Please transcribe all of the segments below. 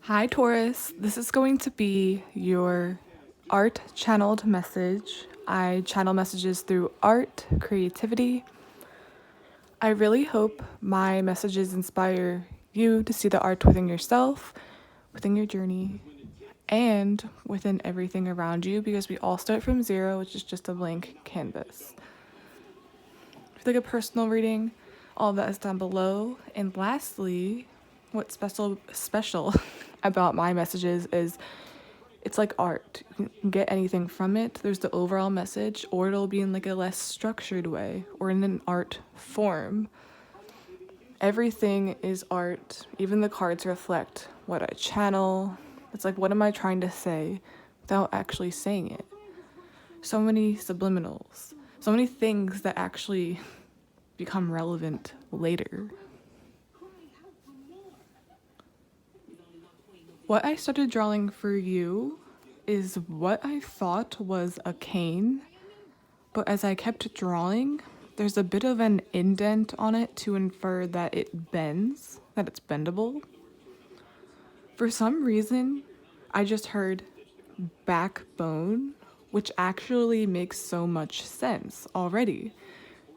Hi Taurus, this is going to be your art channeled message. I channel messages through art, creativity. I really hope my messages inspire you to see the art within yourself, within your journey, and within everything around you because we all start from zero, which is just a blank canvas. If you like a personal reading, all of that is down below. And lastly, what's special about my messages is it's like art. You can get anything from it. There's the overall message, or it'll be in like a less structured way or in an art form. Everything is art. Even the cards reflect what I channel. It's like, what am I trying to say without actually saying it? So many subliminals, so many things that actually become relevant later. What I started drawing for you is what I thought was a cane, but as I kept drawing, there's a bit of an indent on it to infer that it bends, that it's bendable. For some reason, I just heard backbone, which actually makes so much sense already,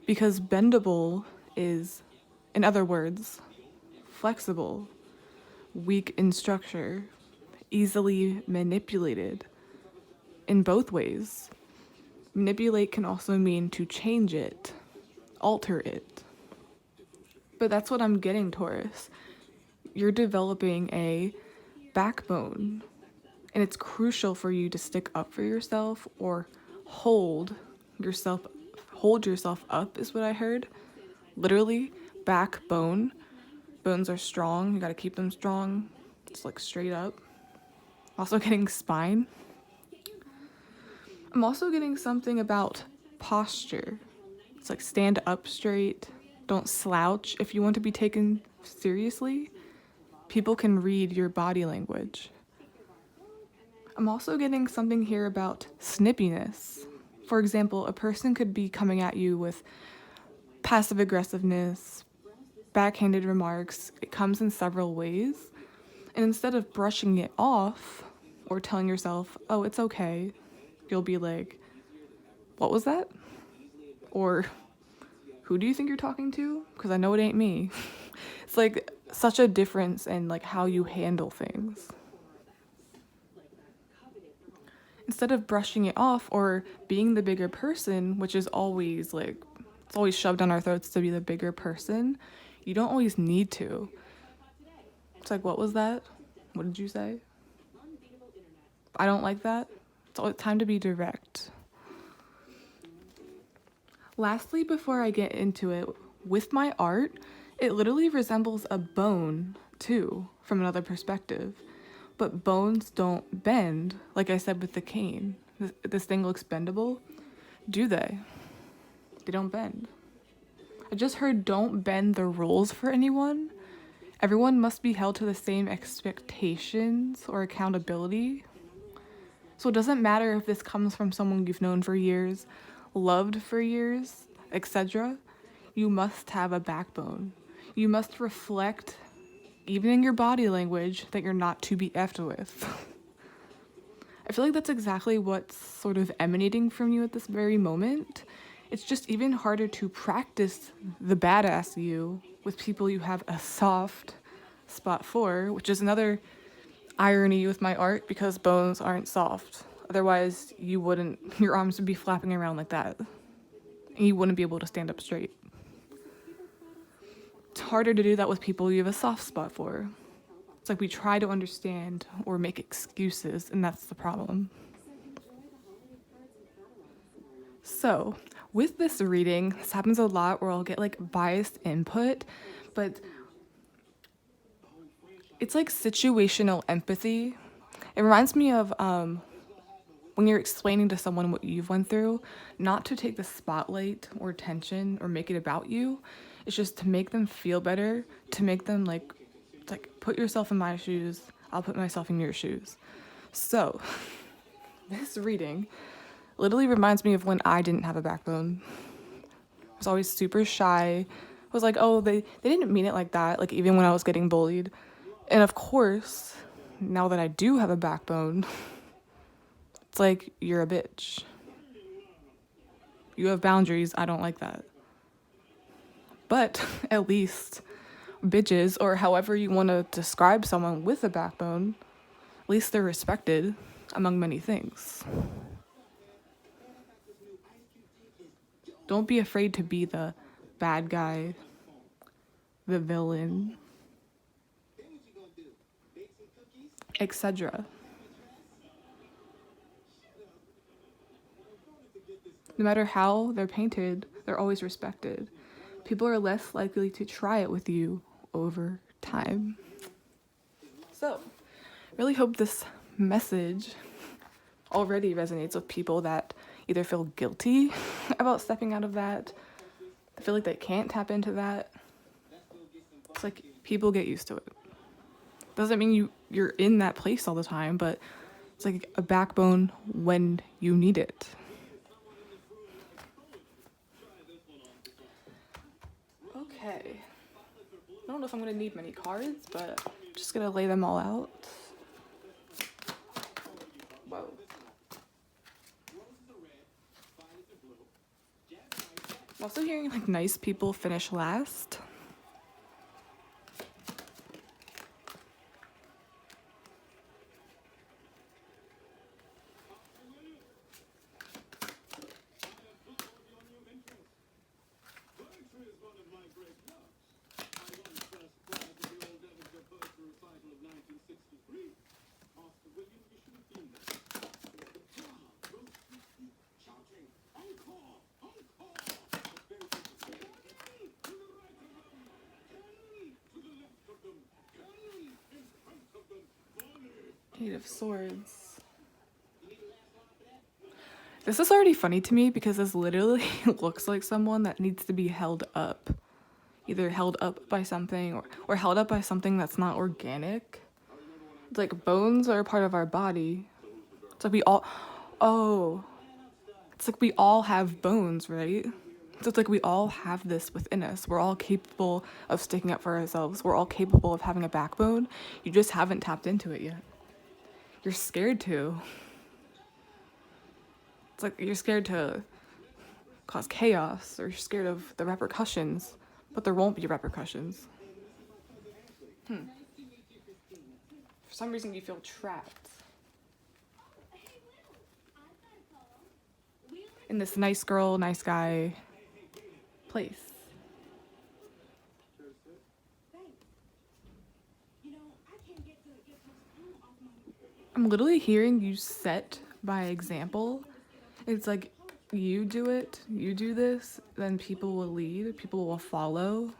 because bendable is, in other words, flexible, weak in structure, easily manipulated in both ways. Manipulate can also mean to change it, alter it. But that's what I'm getting, Taurus. You're developing a backbone, and it's crucial for you to stick up for yourself or hold yourself up is what I heard. Literally, backbone. Bones are strong, you gotta keep them strong. It's like straight up. Also getting spine. I'm also getting something about posture. It's like stand up straight, don't slouch if you want to be taken seriously. People can read your body language. I'm also getting something here about snippiness. For example, a person could be coming at you with passive aggressiveness, backhanded remarks. It comes in several ways. And instead of brushing it off or telling yourself, oh, it's okay, you'll be like, what was that? Or who do you think you're talking to? Because I know it ain't me. It's like such a difference in like how you handle things. Instead of brushing it off or being the bigger person, which is always like, it's always shoved down our throats to be the bigger person, you don't always need to. It's like, what was that? What did you say? I don't like that. It's time to be direct. Lastly, before I get into it, with my art, it literally resembles a bone, too, from another perspective. But bones don't bend, like I said with the cane. This thing looks bendable. Do they? They don't bend. I just heard don't bend the rules for anyone. Everyone must be held to the same expectations or accountability. So it doesn't matter if this comes from someone you've known for years, loved for years, etc. You must have a backbone. You must reflect, even in your body language, that you're not to be effed with. I feel like that's exactly what's sort of emanating from you at this very moment. It's just even harder to practice the badass you with people you have a soft spot for, which is another irony with my art because bones aren't soft. Otherwise, your arms would be flapping around like that. And you wouldn't be able to stand up straight. It's harder to do that with people you have a soft spot for. It's like we try to understand or make excuses, and that's the problem. So, with this reading, this happens a lot where I'll get like biased input, but it's like situational empathy. It reminds me of when you're explaining to someone what you've went through, not to take the spotlight or attention or make it about you. It's just to make them feel better, to make them like put yourself in my shoes, I'll put myself in your shoes. So, this reading literally reminds me of when I didn't have a backbone. I was always super shy. I was like, oh, they didn't mean it like that, like even when I was getting bullied. And of course, now that I do have a backbone, it's like, you're a bitch. You have boundaries, I don't like that. But at least bitches, or however you want to describe someone with a backbone, at least they're respected among many things. Don't be afraid to be the bad guy, the villain, etc. No matter how they're painted, they're always respected. People are less likely to try it with you over time. So, really hope this message already resonates with people that either feel guilty about stepping out of that, feel like they can't tap into that. It's like, people get used to it. Doesn't mean you're in that place all the time, but it's like a backbone when you need it. Okay. I don't know if I'm going to need many cards, but I'm just going to lay them all out. Whoa. I'm also hearing like nice people finish last. Eight of Swords. This is already funny to me because this literally looks like someone that needs to be held up. Either held up by something or held up by something that's not organic. It's like bones are a part of our body. It's like we all have bones, right? So it's like we all have this within us. We're all capable of sticking up for ourselves. We're all capable of having a backbone. You just haven't tapped into it yet. You're scared to. It's like you're scared to cause chaos, or you're scared of the repercussions, but there won't be repercussions. For some reason you feel trapped in this nice girl, nice guy place. I'm literally hearing you set by example. It's like, you do it, you do this, then people will lead, people will follow.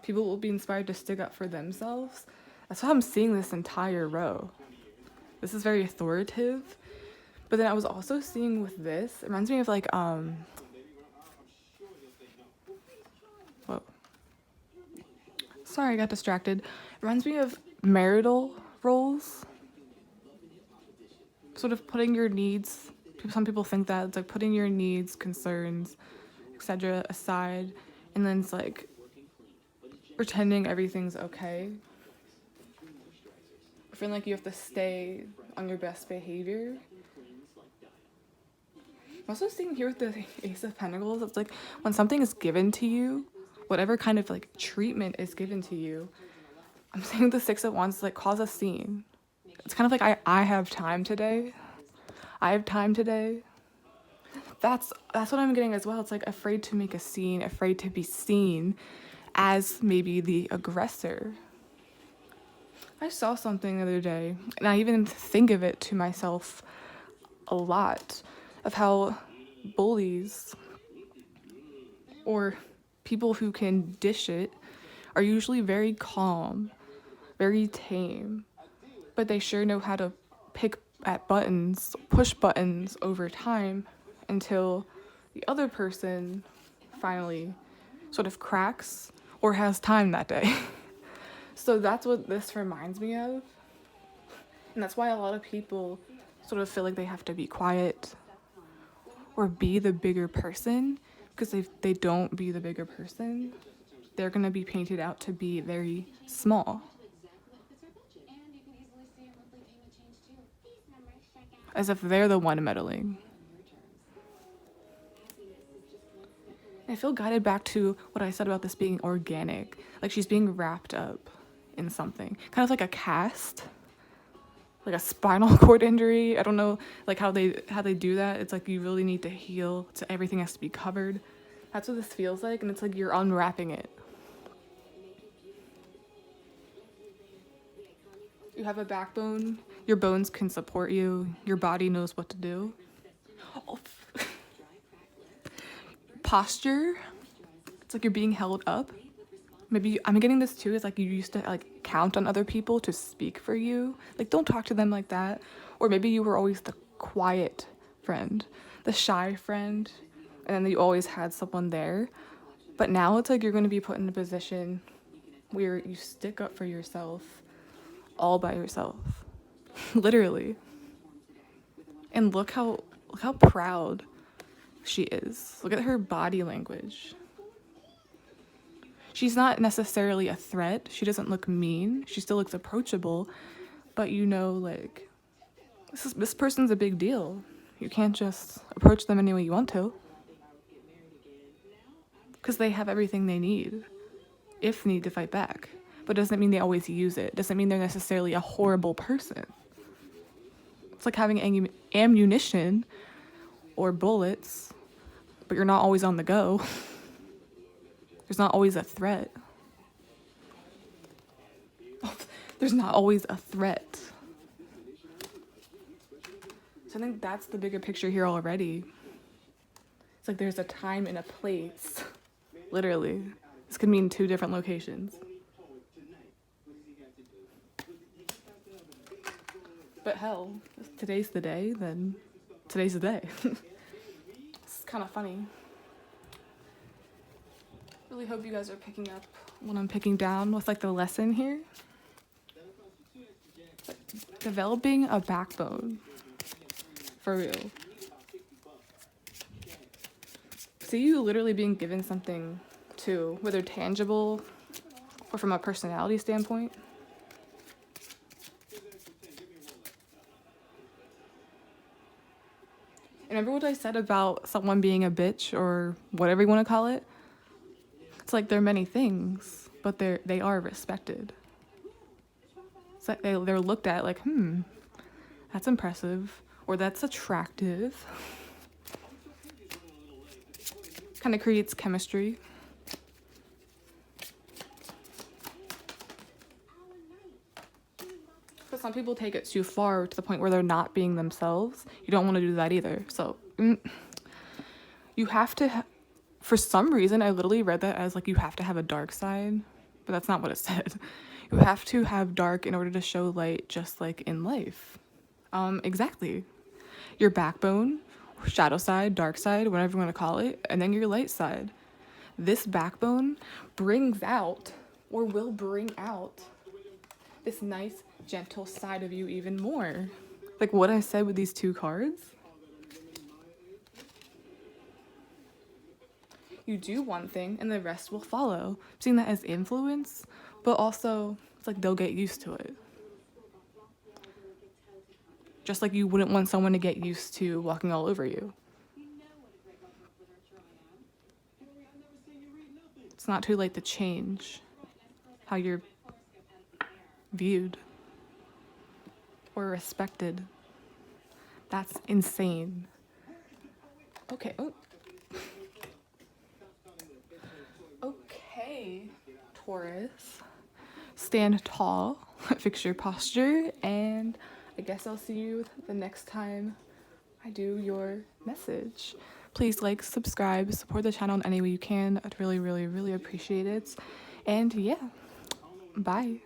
People will be inspired to stick up for themselves. That's how I'm seeing this entire row. This is very authoritative. But then I was also seeing with this, it reminds me of like, whoa. Sorry, I got distracted. It reminds me of marital roles. Sort of putting your needs, some people think that it's like putting your needs, concerns, etc. aside, and then it's like pretending everything's okay. I feel like you have to stay on your best behavior. I'm also seeing here with the Ace of Pentacles, it's like when something is given to you, whatever kind of like treatment is given to you, I'm seeing the Six of Wands like cause a scene. It's kind of like I have time today. I have time today. That's what I'm getting as well. It's like afraid to make a scene, afraid to be seen as maybe the aggressor. I saw something the other day, and I even think of it to myself a lot, of how bullies or people who can dish it are usually very calm, very tame, but they sure know how to pick at buttons, push buttons over time until the other person finally sort of cracks or has time that day. So that's what this reminds me of. And that's why a lot of people sort of feel like they have to be quiet or be the bigger person, because if they don't be the bigger person, they're going to be painted out to be very small. as if they're the one meddling. I feel guided back to what I said about this being organic. Like she's being wrapped up in something. Kind of like a cast. Like a spinal cord injury. I don't know like how they do that. It's like you really need to heal. So everything has to be covered. That's what this feels like, and it's like you're unwrapping it. You have a backbone. Your bones can support you. Your body knows what to do. Oh. Posture. It's like you're being held up. Maybe I'm getting this too. It's like you used to like count on other people to speak for you. Like don't talk to them like that. Or maybe you were always the quiet friend, the shy friend, and then you always had someone there. But now it's like you're going to be put in a position where you stick up for yourself all by yourself. Literally. And look how proud she is. Look at her body language. She's not necessarily a threat. She doesn't look mean. She still looks approachable. But you know, like, this person's a big deal. You can't just approach them any way you want to. Because they have everything they need. If need to fight back. But it doesn't mean they always use it. It doesn't mean they're necessarily a horrible person. It's like having ammunition or bullets, but you're not always on the go. There's not always a threat. There's not always a threat. So I think that's the bigger picture here already. It's like there's a time and a place. Literally. This could mean 2 different locations. But hell, if today's the day, then today's the day. It's kind of funny. Really hope you guys are picking up what I'm picking down with like the lesson here. Developing a backbone. For real. See you literally being given something too, whether tangible or from a personality standpoint. And remember what I said about someone being a bitch or whatever you want to call it? It's like they're many things, but they are respected. It's like they're looked at like, that's impressive, or that's attractive. Kind of creates chemistry. But some people take it too far to the point where they're not being themselves. You don't want to do that either. So you have to, for some reason, I literally read that as like you have to have a dark side, but that's not what it said. You have to have dark in order to show light, just like in life. Exactly. Your backbone, shadow side, dark side, whatever you want to call it, and then your light side. This backbone brings out, or will bring out, this nice, gentle side of you even more. Like what I said with these 2 cards. You do one thing and the rest will follow. I'm seeing that as influence, but also it's like they'll get used to it. Just like you wouldn't want someone to get used to walking all over you. It's not too late to change how you're viewed or respected. That's insane. Okay. Oh. Okay, Taurus. Stand tall, fix your posture, and I guess I'll see you the next time I do your message. Please like, subscribe, support the channel in any way you can. I'd really, really, really appreciate it. And yeah, bye.